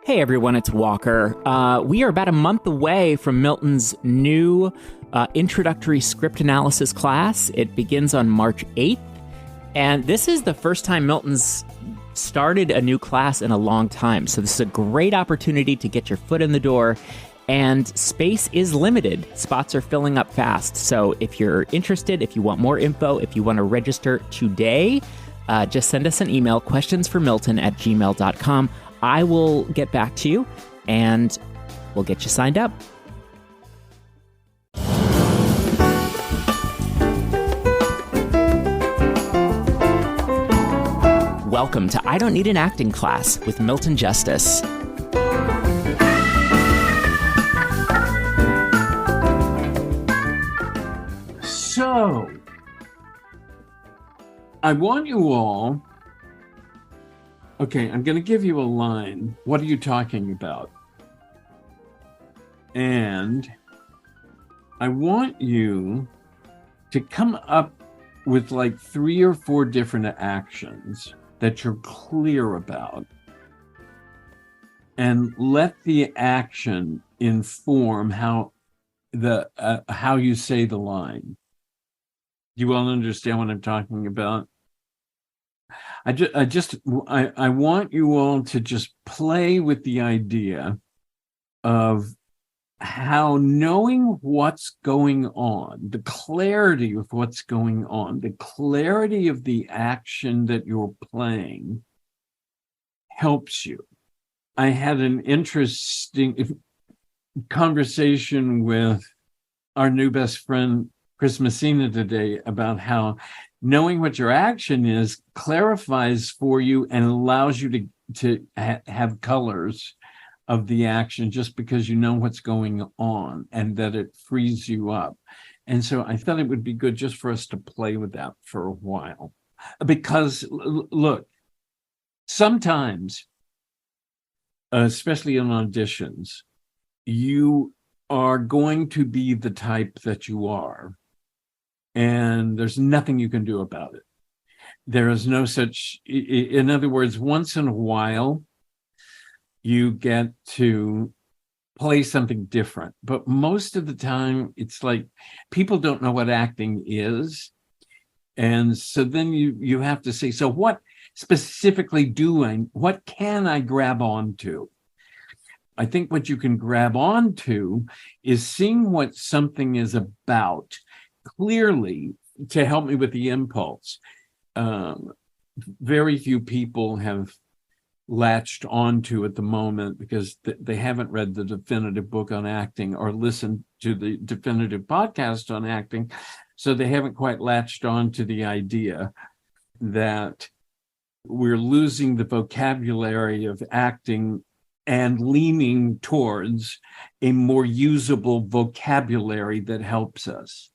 Hey everyone, it's Walker. We are about a month away from Milton's new introductory script analysis class. It begins on March 8th, and this is the first time Milton's started a new class in a long time. So this is a great opportunity to get your foot in the door, and space is limited. Spots are filling up fast. So if you're interested, if you want more info, if you want to register today, just send us an email, questionsformilton@gmail.com. I will get back to you, and we'll get you signed up. Welcome to I Don't Need an Acting Class with Milton Justice. So, I want you all... Okay, I'm going to give you a line. What are you talking about? And I want you to come up with like 3 or 4 different actions that you're clear about, and let the action inform how you say the line. You all understand what I'm talking about? I want you all to just play with the idea of how knowing what's going on, the clarity of what's going on, the clarity of the action that you're playing helps you. I had an interesting conversation with our new best friend, Chris Messina, today about how knowing what your action is clarifies for you and allows you to have colors of the action just because you know what's going on, and that it frees you up. And so I thought it would be good just for us to play with that for a while. Because look, sometimes, especially in auditions, you are going to be the type that you are, and there's nothing you can do about it. There is no such, in other words, once in a while, you get to play something different. But most of the time, it's like people don't know what acting is. And so then you have to say, so what specifically what can I grab onto? I think what you can grab onto is seeing what something is about clearly to help me with the impulse. Very few people have latched onto at the moment because they haven't read the definitive book on acting or listened to the definitive podcast on acting. So they haven't quite latched on to the idea that we're losing the vocabulary of acting and leaning towards a more usable vocabulary that helps us.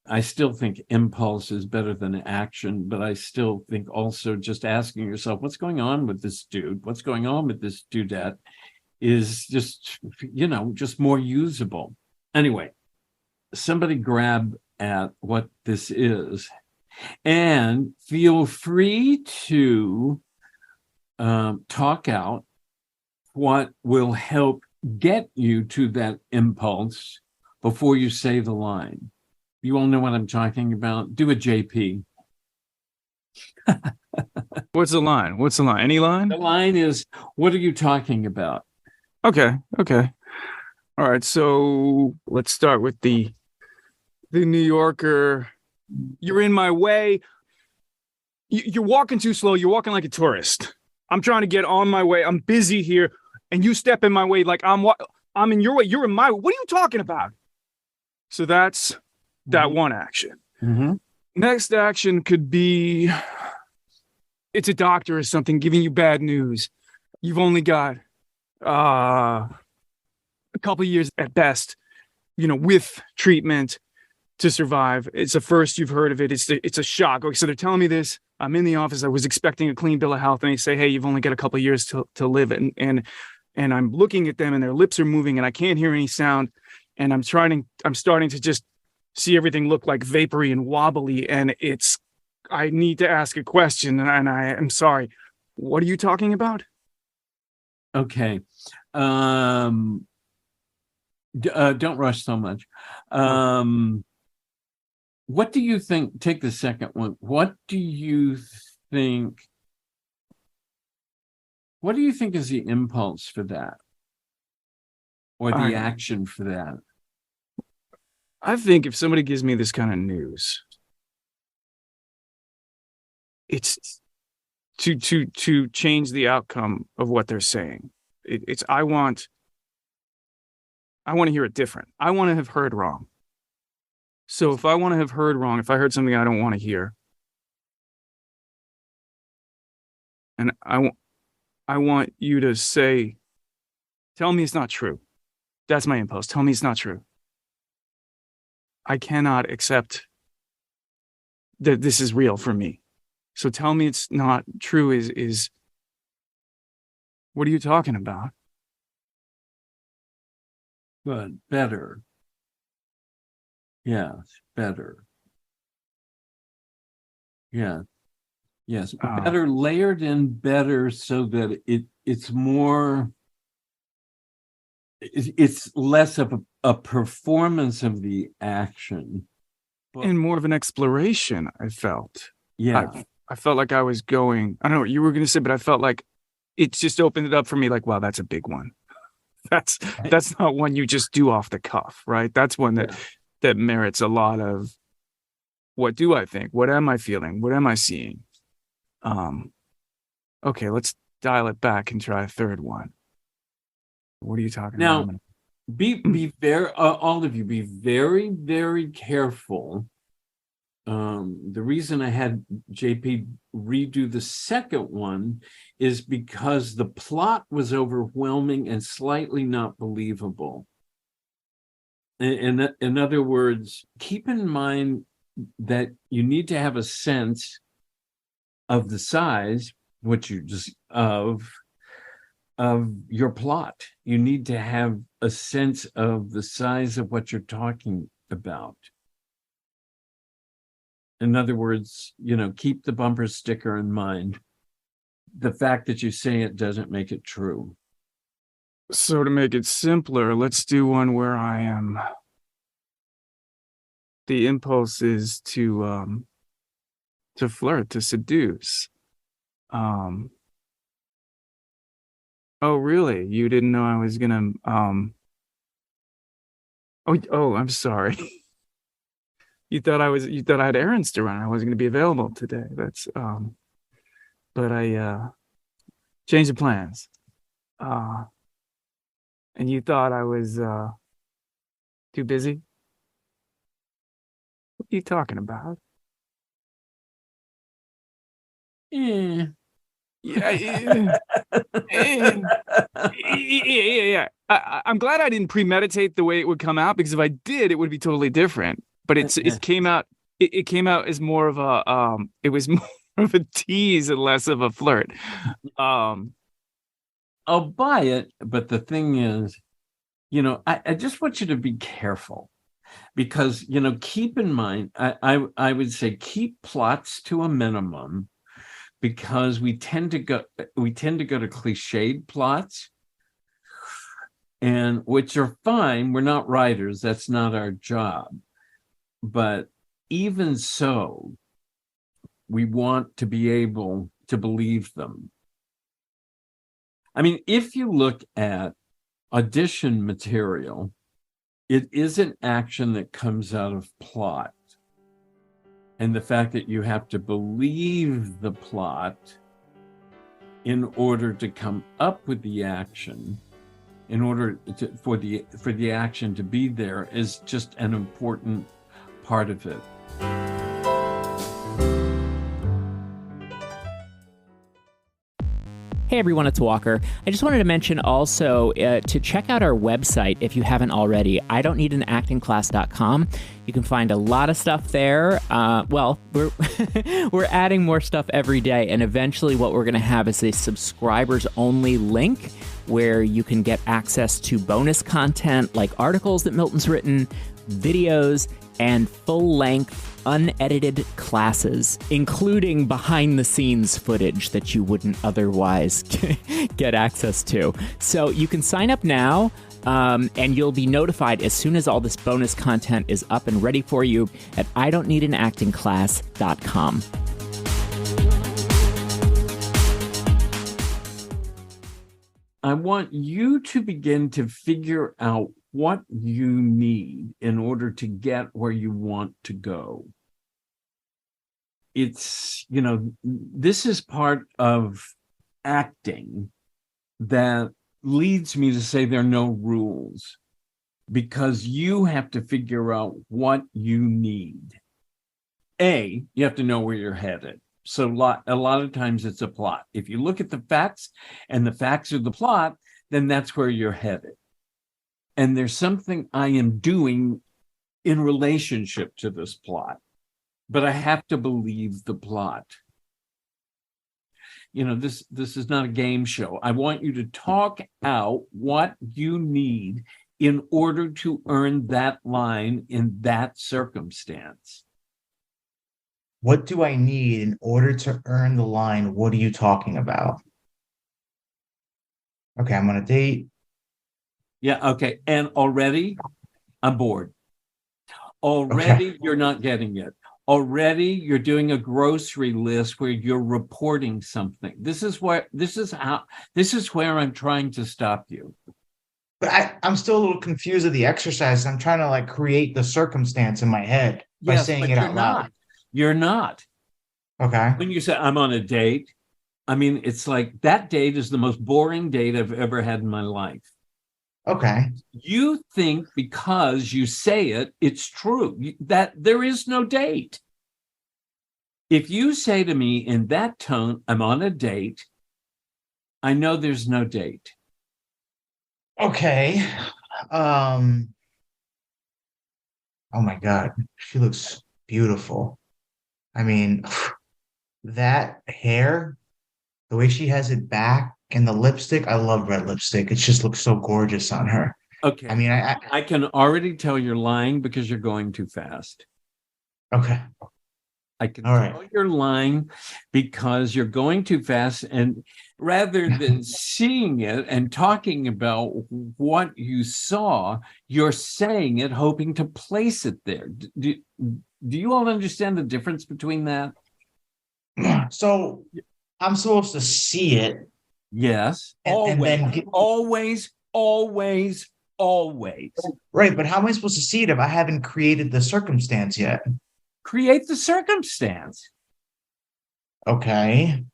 I still think impulse is better than action, but I still think also just asking yourself, what's going on with this dude? What's going on with this dudette is just, just more usable. Anyway, somebody grab at what this is and feel free to talk out what will help get you to that impulse before you say the line. You all know what I'm talking about. Do a JP. What's the line? Any line? The line is, what are you talking about? Okay. All right. So let's start with the New Yorker. You're in my way. You're walking too slow. You're walking like a tourist. I'm trying to get on my way. I'm busy here, and you step in my way like I'm in your way. You're in my way. What are you talking about? So that's that one action. Mm-hmm. Next action could be, it's a doctor or something giving you bad news. You've only got a couple years at best, with treatment to survive. It's the first you've heard of it. It's a shock. Okay, so they're telling me this. I'm in the office. I was expecting a clean bill of health, and they say, hey, you've only got a couple years to live. And I'm looking at them, and their lips are moving, and I can't hear any sound. And I'm starting to just see everything look like vapory and wobbly, and I need to ask a question, and I am sorry. What are you talking about? Okay. Don't rush so much. What do you think? Take the second one. What do you think is the impulse for that? Or the action for that? I think if somebody gives me this kind of news, it's to change the outcome of what they're saying. I want to hear it different. I want to have heard wrong. So if I want to have heard wrong, if I heard something I don't want to hear, and I want you to say, tell me it's not true. That's my impulse. Tell me it's not true. I cannot accept that this is real for me. So tell me it's not true is what are you talking about? Good. Better. Yes. Better. Yeah. Yes. Better, layered in better so that it's more, it's less of a performance of the action. And more of an exploration, I felt. Yeah. I felt like I was going, I don't know what you were going to say, but I felt like it just opened it up for me like, wow, that's a big one. That's not one you just do off the cuff, right? That's one that merits a lot of, what do I think? What am I feeling? What am I seeing? Okay, let's dial it back and try a third one. What are you talking about? Now, be very, all of you, be very, very careful. The reason I had JP redo the second one is because the plot was overwhelming and slightly not believable. In other words, keep in mind that you need to have a sense of the size, which you just of your plot. You need to have a sense of the size of what you're talking about. In other words, keep the bumper sticker in mind. The fact that you say it doesn't make it true. So to make it simpler, let's do one where I am. The impulse is to flirt, to seduce. Oh, really? You didn't know I was gonna Oh, I'm sorry. You thought I had errands to run. I wasn't gonna be available today. That's but I changed the plans. And you thought I was too busy? What are you talking about? Yeah. Yeah. I'm glad I didn't premeditate the way it would come out, because if I did, it would be totally different. But it came out. It came out as more of a it was more of a tease and less of a flirt. I'll buy it, but the thing is, I just want you to be careful, because keep in mind, I would say keep plots to a minimum, because we tend to go to cliched plots, and which are fine. We're not writers; that's not our job. But even so, we want to be able to believe them. I mean, if you look at audition material, it is an action that comes out of plot. And the fact that you have to believe the plot in order to come up with the action, in order for the action to be there, is just an important part of it. Hey everyone, it's Walker. I just wanted to mention also to check out our website if you haven't already, idon'tneedanactingclass.com. You can find a lot of stuff there. We're adding more stuff every day, and eventually what we're going to have is a subscribers-only link where you can get access to bonus content like articles that Milton's written, videos, and full-length, unedited classes, including behind-the-scenes footage that you wouldn't otherwise get access to. So you can sign up now, and you'll be notified as soon as all this bonus content is up and ready for you at idon'tneedanactingclass.com. I want you to begin to figure out what you need in order to get where you want to go. It's, this is part of acting that leads me to say there are no rules, because you have to figure out what you need. You have to know where you're headed. So a lot of times it's a plot. If you look at the facts and the facts are the plot, then that's where you're headed. And there's something I am doing in relationship to this plot, but I have to believe the plot. This is not a game show. I want you to talk out what you need in order to earn that line in that circumstance. What do I need in order to earn the line? What are you talking about? Okay, I'm on a date. Yeah, okay. And already I'm bored. Already Okay. You're not getting it. Already you're doing a grocery list where you're reporting something. This is where I'm trying to stop you. But I'm still a little confused of the exercise. I'm trying to create the circumstance in my head by Yes, saying but it you're out loud. not. You're not. Okay. When you say I'm on a date, I mean, it's like that date is the most boring date I've ever had in my life. Okay. You think because you say it, it's true, that there is no date. If you say to me in that tone, I'm on a date, I know there's no date. Okay. Oh my God. She looks beautiful. I mean, that hair, the way she has it back, and the lipstick. I love red lipstick. It just looks so gorgeous on her. Okay. I mean, I can already tell you're lying because you're going too fast. Okay. I can All tell you're lying because you're going too fast. And rather than seeing it and talking about what you saw, you're saying it, hoping to place it there. Do you all understand the difference between that? So I'm supposed to see it. Yes. And then always. Right, but how am I supposed to see it if I haven't created the circumstance yet? Create the circumstance. Okay.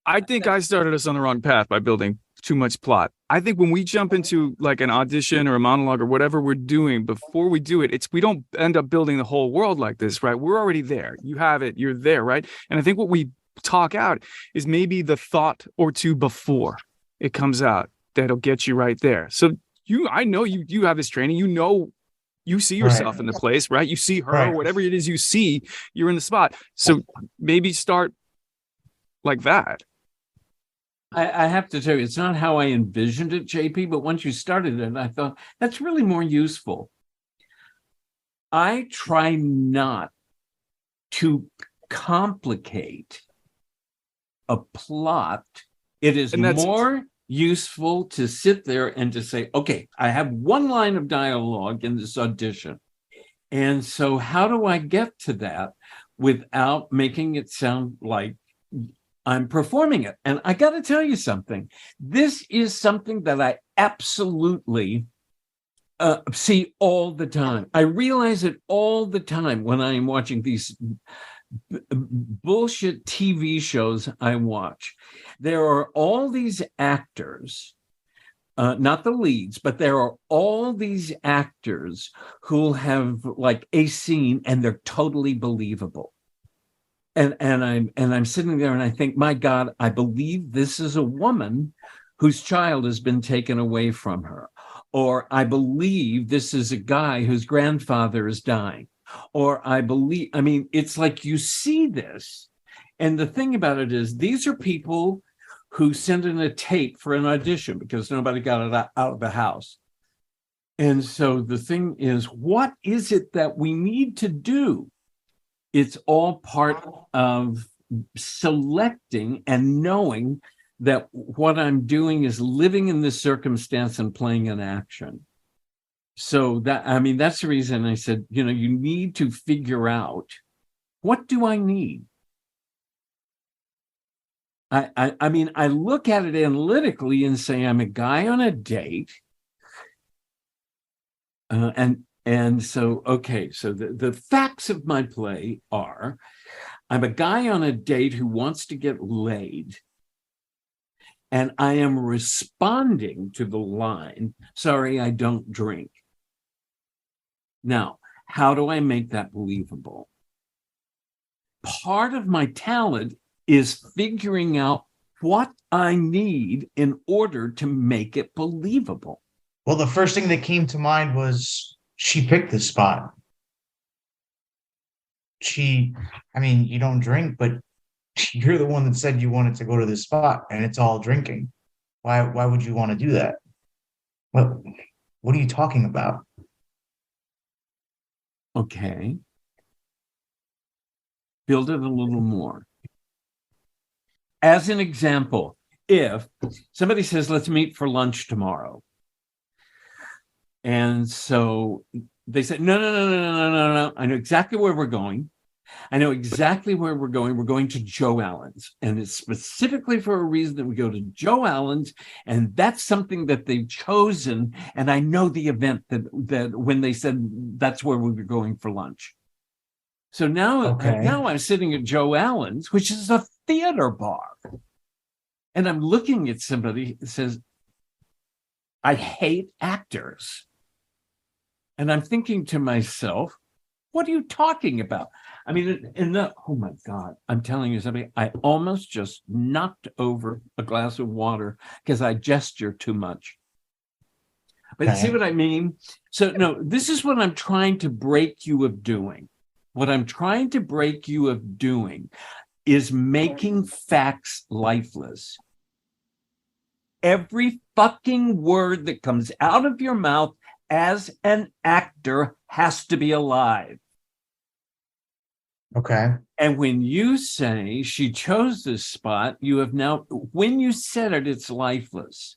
I think I started us on the wrong path by building too much plot. I think when we jump into an audition or a monologue or whatever we're doing, before we do it, we don't end up building the whole world like this, right? We're already there. You have it. You're there, right? And I think what we talk out is maybe the thought or two before it comes out that'll get you right there. So I know you have this training. You see yourself in the place, right? You see her, whatever it is you see, you're in the spot. So maybe start like that. I have to tell you, it's not how I envisioned it, JP, but once you started it, I thought that's really more useful. I try not to complicate a plot. It is more useful to sit there and to say, okay, I have one line of dialogue in this audition. And so how do I get to that without making it sound like I'm performing it? And I got to tell you something. This is something that I absolutely see all the time. I realize it all the time when I am watching these bullshit TV shows I watch. There are all these actors, not the leads, but there are all these actors who have a scene and they're totally believable. And I'm sitting there and I think, my God, I believe this is a woman whose child has been taken away from her. Or I believe this is a guy whose grandfather is dying. Or it's like you see this. And the thing about it is, these are people who send in a tape for an audition because nobody got it out of the house. And so the thing is, what is it that we need to do? It's all part of selecting and knowing that what I'm doing is living in this circumstance and playing an action. So that's the reason I said, you need to figure out, what do I need? I look at it analytically and say, I'm a guy on a date. So the facts of my play are, I'm a guy on a date who wants to get laid, and I am responding to the line, sorry, I don't drink. Now, how do I make that believable? Part of my talent is figuring out what I need in order to make it believable. Well, the first thing that came to mind was she picked this spot. You don't drink, but you're the one that said you wanted to go to this spot, and it's all drinking. Why would you want to do that? What are you talking about? Okay. Build it a little more. As an example, if somebody says, let's meet for lunch tomorrow. And so they said, no. I know exactly where we're going. We're going to Joe Allen's. And it's specifically for a reason that we go to Joe Allen's. And that's something that they've chosen. And I know the event that when they said that's where we were going for lunch. So now I'm sitting at Joe Allen's, which is a theater bar. And I'm looking at somebody that says, I hate actors. And I'm thinking to myself, what are you talking about? Oh my God, I'm telling you something. I almost just knocked over a glass of water because I gesture too much. But you see what I mean? So no, this is what I'm trying to break you of doing. What I'm trying to break you of doing is making facts lifeless. Every fucking word that comes out of your mouth as an actor has to be alive. Okay. And when you say she chose this spot, you have now, when you said it, it's lifeless.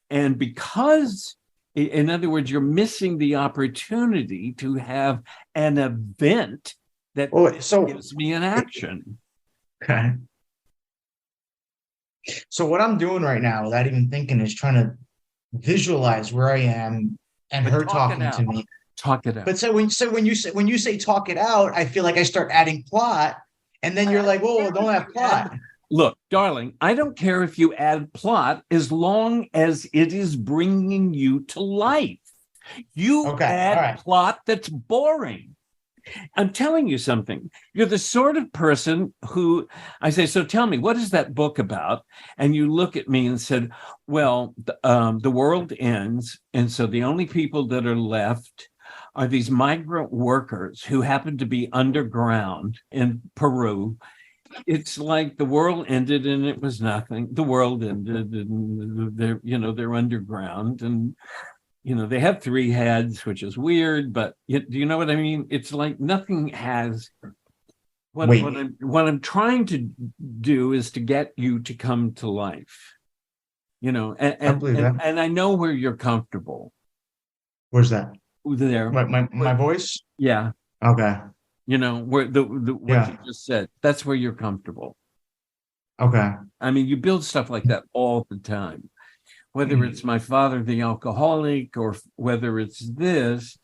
And because, in other words, you're missing the opportunity to have an event that gives me an action. Okay. So what I'm doing right now, without even thinking, is trying to visualize where I am and her talking to me. Talk it out. But when you say talk it out, I feel like I start adding plot, and then you're like, whoa, don't have plot. Look, darling, I don't care if you add plot as long as it is bringing you to life. You add plot that's boring. I'm telling you something. You're the sort of person who I say, so tell me, what is that book about? And you look at me and said, well, the world ends. And so the only people that are left are these migrant workers who happen to be underground in Peru. It's like the world ended and it was nothing. The world ended and they're underground, and they have three heads, which is weird, but do you know what I mean? It's like nothing has. What I'm trying to do is to get you to come to life, and I know where you're comfortable. Where's that? There. My voice? Yeah. Okay. Where what you just said, that's where you're comfortable. Okay. You build stuff like that all the time. Whether it's my father, the alcoholic, or whether it's this,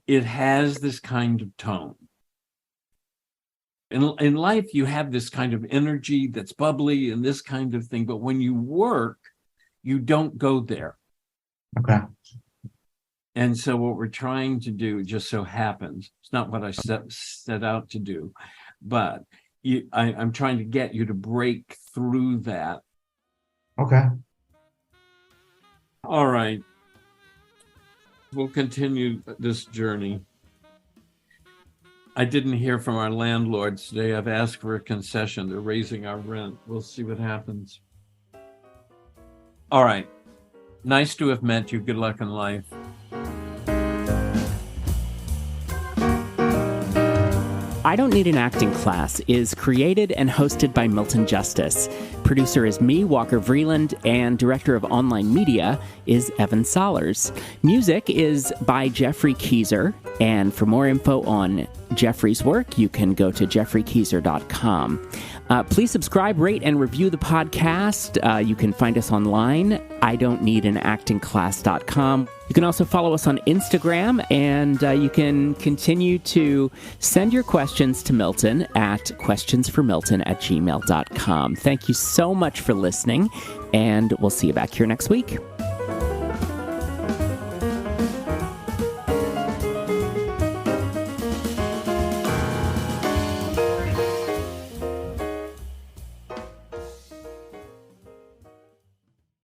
it has this kind of tone. In life, you have this kind of energy that's bubbly and this kind of thing. But when you work, you don't go there. Okay. And so what we're trying to do, just so happens, it's not what I set out to do, but I'm trying to get you to break through that. Okay. All right. We'll continue this journey. I didn't hear from our landlords today. I've asked for a concession. They're raising our rent. We'll see what happens. All right. Nice to have met you. Good luck in life. I Don't Need an Acting Class is created and hosted by Milton Justice. Producer is me, Walker Vreeland, and director of online media is Evan Solers. Music is by Jeffrey Keyser, and for more info on Jeffrey's work, you can go to jeffreykeyser.com. Please subscribe, rate, and review the podcast. You can find us online, idon'tneedanactingclass.com. You can also follow us on Instagram, and you can continue to send your questions to Milton at questionsformilton@gmail.com. Thank you so much for listening, and we'll see you back here next week.